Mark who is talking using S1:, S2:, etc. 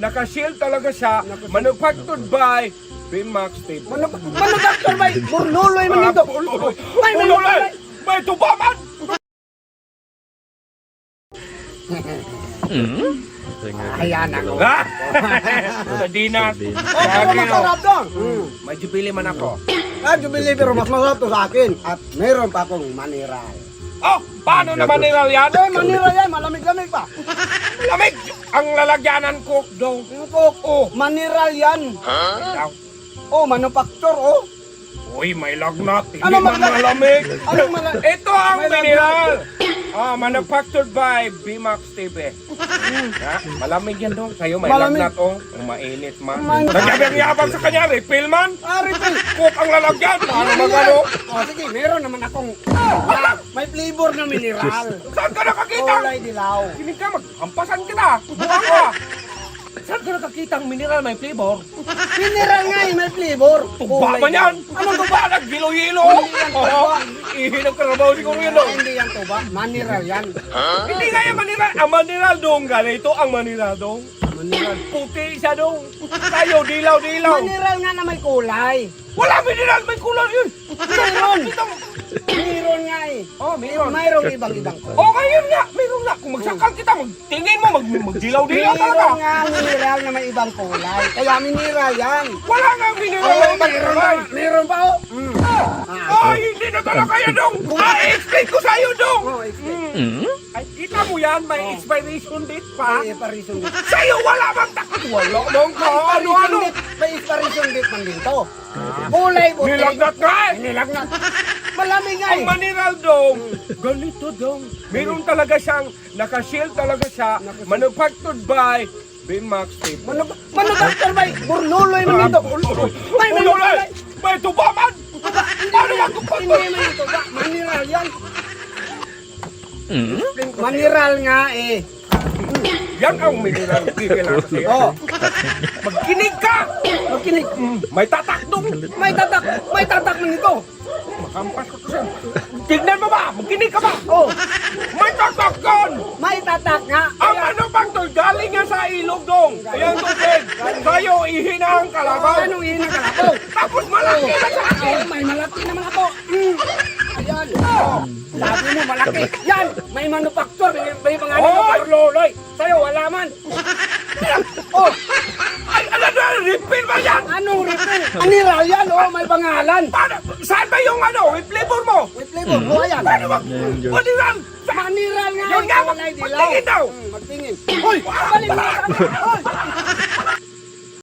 S1: Naka-shield talaga siya, manufactured by Bimax Tape.
S2: Manufactured by Burluloy man dito.
S1: May tubaman!
S2: Ayan ako.
S1: Ha? Sa dinas.
S2: Oh, pero masarap doon.
S1: May jubili man ako.
S2: Jubili pero mas masarap to sa akin. At meron pa akong maniral.
S1: Oh, paano naman nila yan?
S2: Maniral yan, malamig-lamig pa.
S1: Lamig! Ang lalagyanan ko daw.
S2: Yung coke, maniral yan. Oh, manufacture, oh.
S1: Uy, may lagnat. Hindi
S2: Ano
S1: man malamig.
S2: Anong malamig?
S1: Ito ang
S2: May
S1: mineral. Manufactured by Bimax TV. Ha? Malamig yan dong. Sa'yo may
S2: Malamig.
S1: lagnat oh. Ang mainit man.
S2: Malamig.
S1: Nagyabang-yabang sa kanya. Refill man.
S2: Refill.
S1: Coke ang lalagyan. Paano magano?
S2: Oh, sige, meron naman akong may flavor na mineral.
S1: Saan ka nakakita?
S2: Kulay dilaw.
S1: Hindi ka mag-ampasan kita. Buka ka. Saan ka nakakita ang mineral may flavor?
S2: Mineral nga may flavor.
S1: Tuba man yan. Anong tuba? Naghilo-hilo. Ihi ng karabaw siguro yun.
S2: Hindi yan tuba. Mineral yan.
S1: Hindi nga yung maniral. Ang maniral dong. Ganito ang maniral dong.
S2: Mineral.
S1: Puti siya dong. Tayo, dilaw-dilaw.
S2: Mineral nga na may kulay.
S1: Wala mineral. May kulay yun.
S2: Meron. Meron nga eh.
S1: Oh, meron.
S2: Mayroong ibang-ibang kulay.
S1: Oh, ngayon nga. Meron nga. Kung magsakal kita, magtingin mo, magdilaw-dilaw talaga.
S2: Meron nga mineral na may ibang kulay. Kaya mineral yan.
S1: Wala nga mineral.
S2: Meron pa oh.
S1: Ay, hindi na talaga yan dong. I-explain ko sa'yo dong. Ay, kita mo yan, may expiration date pa.
S2: May expiration date.
S1: Sa'yo wala bang takot? Wala dong ka. Ano-ano?
S2: May expiration date man din to. Kulay puti.
S1: Nilagnat nga eh.
S2: Nilagnat. Malamig nga
S1: Ang
S2: eh.
S1: maniral dong, ganito dong. Meron talaga siyang, naka-shield talaga siya, manufactured by Bimax Tape.
S2: Manufacture by Burluloy man dito.
S1: Ululay! May tubaman! Paano magtupad?
S2: Hindi man ito ba? Maniral yan. Maniral nga eh.
S1: Yan ang mineral kailangan sa'yo.
S2: Oh.
S1: Magkinig ka!
S2: Magkinig.
S1: May tatak dong.
S2: May tatak man ito.
S1: Makampas ko to siya. Tignan mo ba? Magkinig ka ba?
S2: Oh.
S1: May tatak doon!
S2: May tatak nga.
S1: Ang ano bang to? Galing nga sa ilog dong. Ayan tubig. Sa'yo, ihina ang kalabaw.
S2: Anong ihin ng kalabaw?
S1: Tapos malaki na sa akin.
S2: May malaki naman ako. Ayan. Oh. Sabi mo malaki. Yan. May manufacture. May mga Burluloy. Sa'yo wala man. Oh.
S1: Ay, ano na? Refill ba yan?
S2: Anong refill? Maniral yan. Oh, may pangalan.
S1: Paano? Saan ba yung ano? With flavor mo?
S2: With flavor. Oh, ayan.
S1: Paano ba? Maniral!
S2: Maniral nga.
S1: Yun nga,
S2: kulay dilaw.
S1: magtingin daw.
S2: Magtingin. Hoy! Balik mo. Hoy!